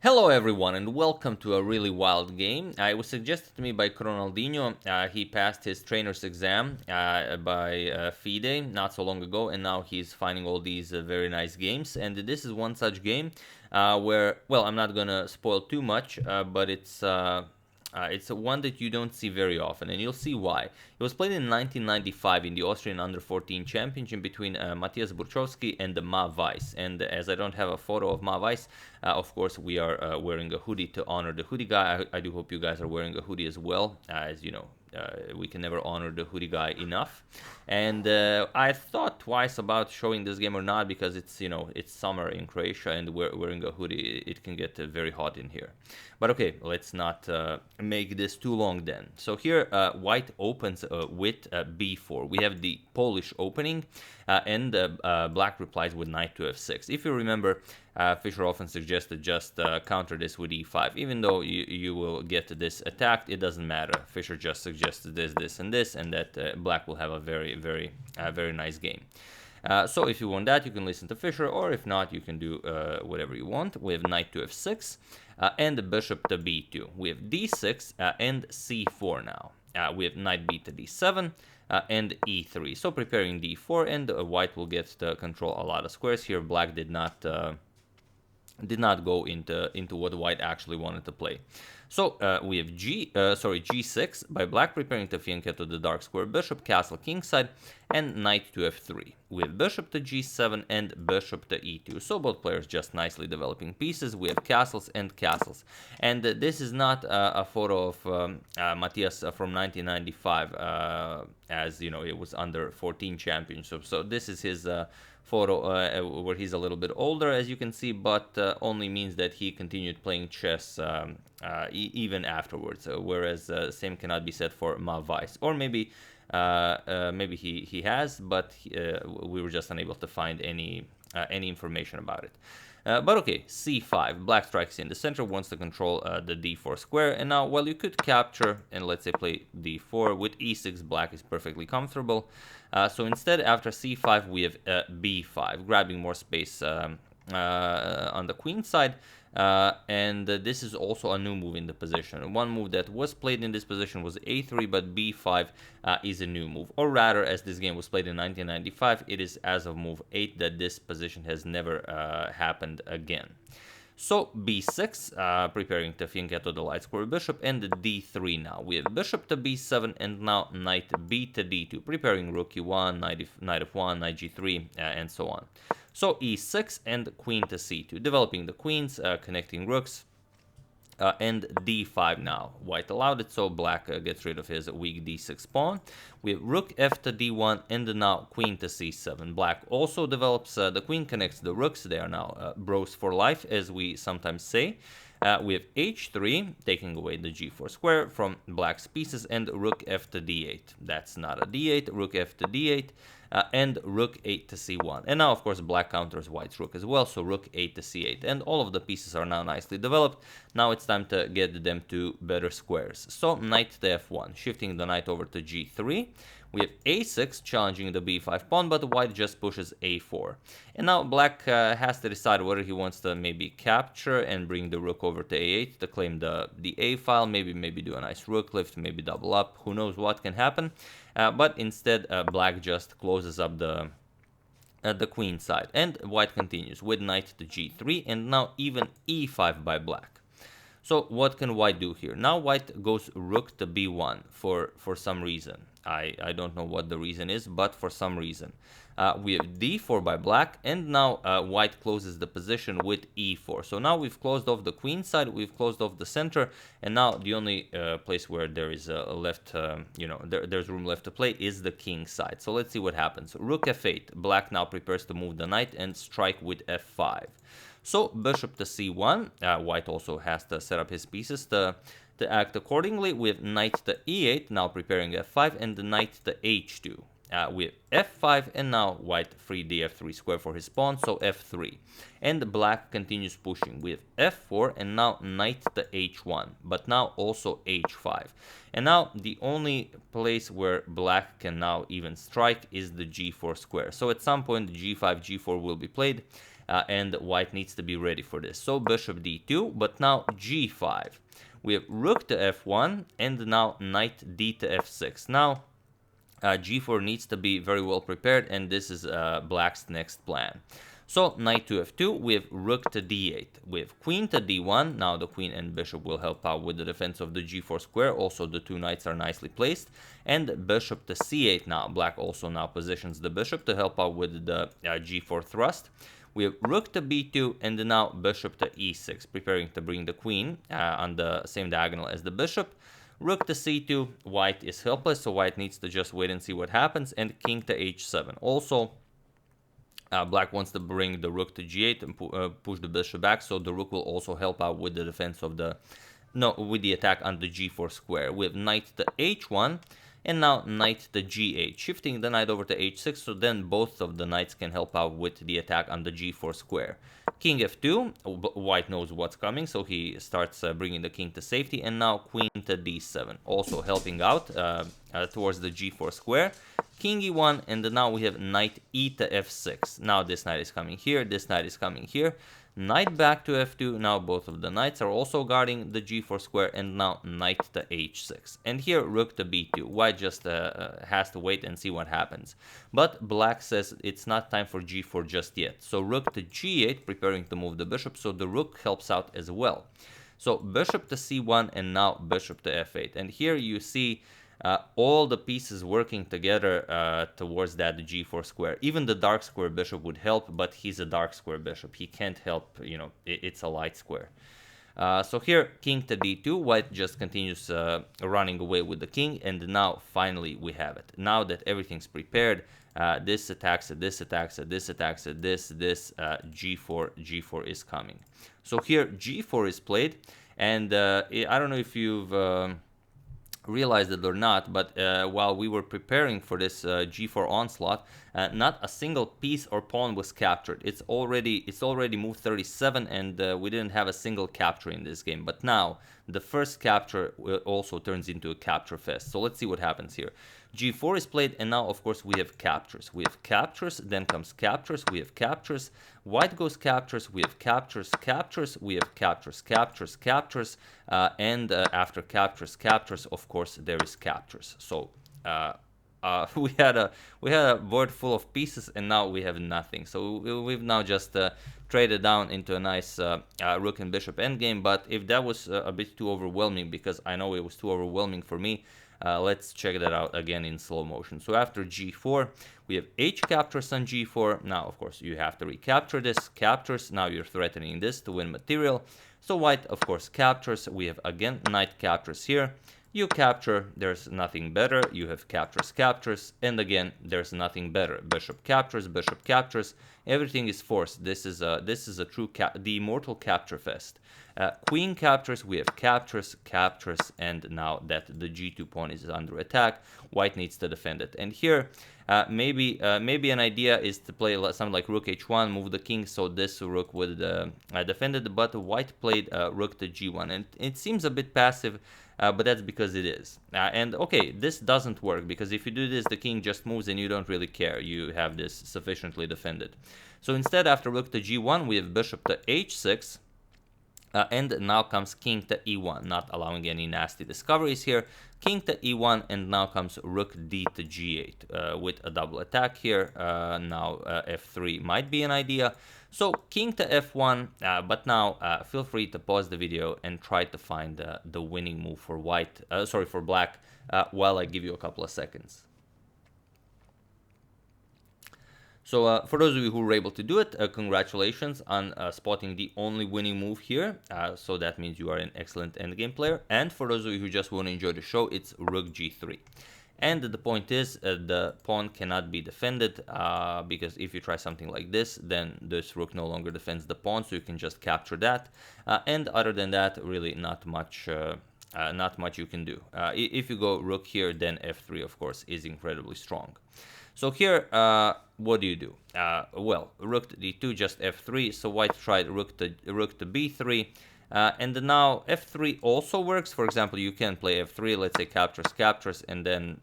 Hello everyone and welcome to a really wild game. It was suggested to me by Ronaldinho. He passed his trainer's exam by FIDE not so long ago, and now he's finding all these very nice games. And this is one such game where, well, I'm not gonna spoil too much, but it's one that you don't see very often, and you'll see why. It was played in 1995 in the Austrian Under-14 Championship between Matthias Burschowsky and Weiss. And as I don't have a photo of Weiss, of course, we are wearing a hoodie to honor the hoodie guy. I do hope you guys are wearing a hoodie as well, as you know. We can never honor the hoodie guy enough. And I thought twice about showing this game or not, because it's summer in Croatia, and wearing a hoodie, it can get very hot in here. But okay, let's not make this too long then. So here white opens with b4. We have the Polish opening, and black replies with knight to f6. If you remember, Fischer often suggested just counter this with e5. Even though you will get this attacked, it doesn't matter. Fischer just suggested this, and that black will have a very nice game. So if you want that, you can listen to Fischer, or if not, you can do whatever you want. We have knight to f6 and bishop to b2. We have d6 and c4 now. We have knight b to d7 and e3. So preparing d4, and white will get to control a lot of squares here. Black did not go into what white actually wanted to play. So we have g6 by black, preparing to fianchetto the dark square bishop, castle kingside, and knight to f3. We have bishop to g7 and bishop to e2. So both players just nicely developing pieces. We have castles and castles. And this is not a photo of Matthias from 1995, as you know, it was under 14 championship. So this is his photo where he's a little bit older, as you can see, but only means that he continued playing chess even afterwards, whereas same cannot be said for Weiss. Or maybe he has, but we were just unable to find any information about it. But okay, c5, black strikes in the center, wants to control the d4 square, and now, well, you could capture and let's say play d4. With e6, black is perfectly comfortable. So instead, after c5, we have b5, grabbing more space on the queen side. And this is also a new move in the position. One move that was played in this position was a3, but b5 is a new move. Or rather, as this game was played in 1995, it is as of move 8 that this position has never happened again. So b6, preparing to fianchetto the light square bishop, and d3 now. We have bishop to b7, and now knight b to d2, preparing rook e1, knight f1, knight g3, and so on. So e6 and queen to c2, developing the queens, connecting rooks, and d5 now. White allowed it, so black gets rid of his weak d6 pawn. We have rook f to d1, and now queen to c7. Black also develops, the queen connects the rooks. They are now bros for life, as we sometimes say. We have h3, taking away the g4 square from black's pieces, and rook f to d8. That's not a d8, rook f to d8, and rook 8 to c1. And now, of course, black counters white's rook as well, so rook 8 to c8. And all of the pieces are now nicely developed. Now it's time to get them to better squares. So knight to f1, shifting the knight over to g3. We have a6, challenging the b5 pawn, but white just pushes a4. And now black has to decide whether he wants to maybe capture and bring the rook over to a8 to claim the a file, maybe do a nice rook lift, maybe double up, who knows what can happen. But instead, black just closes up the queen side. And white continues with knight to g3, and now even e5 by black. So what can white do here? Now white goes rook to b1 for some reason. I don't know what the reason is, but for some reason. We have d4 by black, and now white closes the position with e4. So now we've closed off the queen side, we've closed off the center, and now the only place where there is there's room left to play is the king side. So let's see what happens. Rook f8. Black now prepares to move the knight and strike with f5. So bishop to c1. White also has to set up his pieces to act accordingly. With knight to e8, now preparing f5, and the knight to h2. With f5, and now white freed the f3 square for his pawn, so f3. And black continues pushing with f4, and now knight to h1, but now also h5. And now the only place where black can now even strike is the g4 square. So at some point, g5, g4 will be played. and white needs to be ready for this. So bishop d2, but now g5. We have rook to f1, and now knight d to f6. Now g4 needs to be very well prepared, and this is black's next plan. So knight to f2, we have rook to d8, we have queen to d1. Now the queen and bishop will help out with the defense of the g4 square. Also the two knights are nicely placed, and bishop to c8. Now black also now positions the bishop to help out with the g4 thrust. We have rook to b2, and now bishop to e6, preparing to bring the queen on the same diagonal as the bishop. Rook to c2, white is helpless, so white needs to just wait and see what happens, and king to h7. Also, black wants to bring the rook to g8 and push the bishop back, so the rook will also help out with the defense of the, with the attack on the g4 square. We have knight to h1, and now knight to g8, shifting the knight over to h6, so then both of the knights can help out with the attack on the g4 square. King f2, white knows what's coming, so he starts bringing the king to safety, and now queen to d7, also helping out towards the g4 square. King e1, and now we have knight e to f6. Now this knight is coming here, this knight is coming here. Knight back to f2, now both of the knights are also guarding the g4 square, and now knight to h6. And here rook to b2, white just has to wait and see what happens. But black says it's not time for g4 just yet. So rook to g8, preparing to move the bishop, so the rook helps out as well. So bishop to c1, and now bishop to f8. And here you see all the pieces working together towards that g4 square. Even the dark square bishop would help, but he's a dark square bishop. He can't help, you know, it's a light square. So here, king to d2, white just continues running away with the king, and now finally we have it. Now that everything's prepared, this attacks it, this attacks it, this attacks it, this g4 is coming. So here g4 is played, and I don't know if you've realized it or not, but while we were preparing for this g4 onslaught, not a single piece or pawn was captured. It's already moved 37, and we didn't have a single capture in this game. But now the first capture also turns into a capture fest. So let's see what happens here. g4 is played, and now of course we have captures. We have captures, then comes captures, we have captures. White goes captures, we have captures, captures, we have captures, captures, captures, and after captures, captures, of course there is captures. So we had a board full of pieces, and now we have nothing. So we've now just traded down into a nice rook and bishop endgame. But if that was a bit too overwhelming, because I know it was too overwhelming for me, let's check that out again in slow motion. So after g4, we have h captures on g4. Now, of course, you have to recapture this, captures. Now you're threatening this to win material. So white, of course, captures. We have again knight captures here. You capture, there's nothing better. You have captures, captures, and again, there's nothing better. Bishop captures, everything is forced. This is a true the Immortal capture fest. Queen captures, we have captures, captures, and now that the g2 pawn is under attack, white needs to defend it. And here, maybe an idea is to play something like rook h1, move the king, so this rook would defend it, but white played rook to g1, and it seems a bit passive, but that's because it is. And okay, this doesn't work, because if you do this, the king just moves and you don't really care. You have this sufficiently defended. So instead, after rook to g1, we have bishop to h6, and now comes king to e1, not allowing any nasty discoveries here. King to e1, and now comes rook d to g8 with a double attack here. Now f3 might be an idea. So king to f1, but now feel free to pause the video and try to find the winning move for for black, while I give you a couple of seconds. So for those of you who were able to do it, congratulations on spotting the only winning move here. So that means you are an excellent endgame player. And for those of you who just want to enjoy the show, it's rook g3. And the point is, the pawn cannot be defended, because if you try something like this, then this rook no longer defends the pawn, so you can just capture that. And other than that, really not much you can do. If you go rook here, then f3, of course, is incredibly strong. So here, what do? Well, rook to d2, just f3. So white tried rook to b3. And now f3 also works. For example, you can play f3, let's say captures, and then,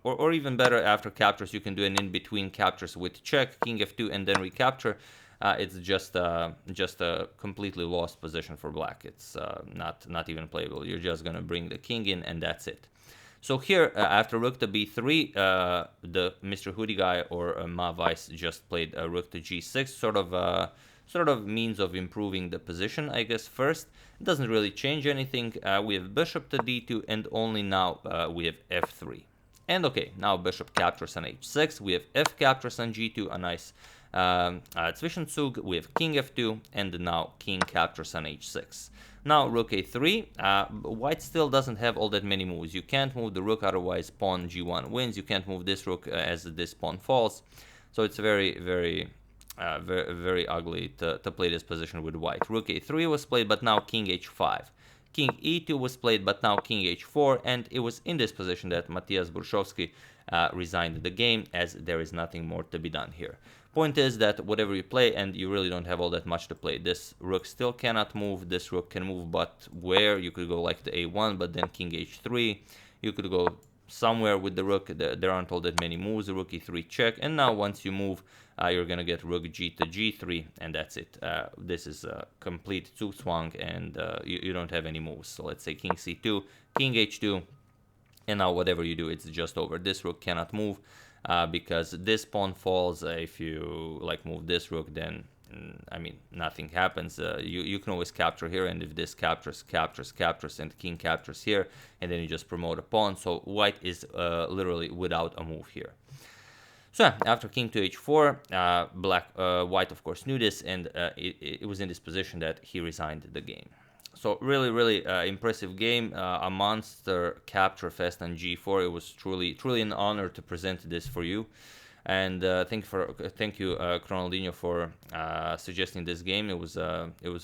or even better, after captures, you can do an in-between captures with check, king f2, and then recapture. it's just a completely lost position for black. It's not even playable. You're just gonna bring the king in, and that's it. So here, after rook to b3, the Mr. Hoodie guy or Weiss just played rook to g6, sort of means of improving the position, I guess. First, it doesn't really change anything. We have bishop to d2, and only now we have f3. And okay, now bishop captures on h6. We have f captures on g2, a nice Zwischenzug. We have king f2, and now king captures on h6. Now rook a3. White still doesn't have all that many moves. You can't move the rook, otherwise pawn g1 wins. You can't move this rook as this pawn falls. So it's very, very ugly to play this position with white. Rook a3 was played, but now king h5. King e2 was played, but now king h4, and it was in this position that Matthias Burschowsky resigned the game, as there is nothing more to be done here. Point is that whatever you play, and you really don't have all that much to play, this rook still cannot move, this rook can move, but where? You could go like the a1, but then king h3, you could go somewhere with the rook. There aren't all that many moves. Rook e3 check, and now once you move, you're gonna get rook g to g3, and that's it. This is a complete Zugzwang, and you don't have any moves. So let's say king c2, king h2, and now whatever you do, it's just over. This rook cannot move because this pawn falls. If you like move this rook, then I mean nothing happens. You can always capture here, and if this captures, and king captures here, and then you just promote a pawn. So white is literally without a move here. So yeah, after king to h4, white of course knew this, and it was in this position that he resigned the game. So really impressive game, a monster capture fest on g4. It was truly an honor to present this for you. And thank you, Ronaldinho, for suggesting this game. It was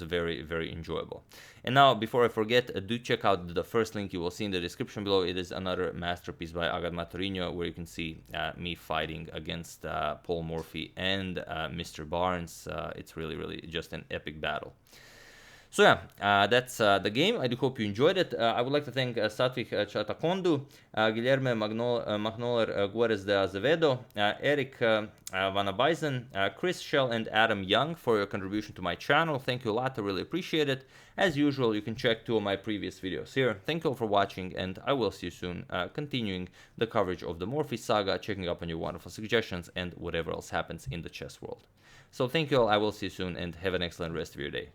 very enjoyable. And now, before I forget, do check out the first link you will see in the description below. It is another masterpiece by AGADMATOR, where you can see me fighting against Paul Morphy and Mr. Barnes. It's really just an epic battle. So yeah, that's the game. I do hope you enjoyed it. I would like to thank Satvik Chatakondu, Guilherme Magnoler Guerres de Azevedo, Eric Vanabeisen, Chris Shell, and Adam Young for your contribution to my channel. Thank you a lot. I really appreciate it. As usual, you can check 2 of my previous videos here. Thank you all for watching, and I will see you soon, continuing the coverage of the Morphy saga, checking up on your wonderful suggestions, and whatever else happens in the chess world. So thank you all. I will see you soon, and have an excellent rest of your day.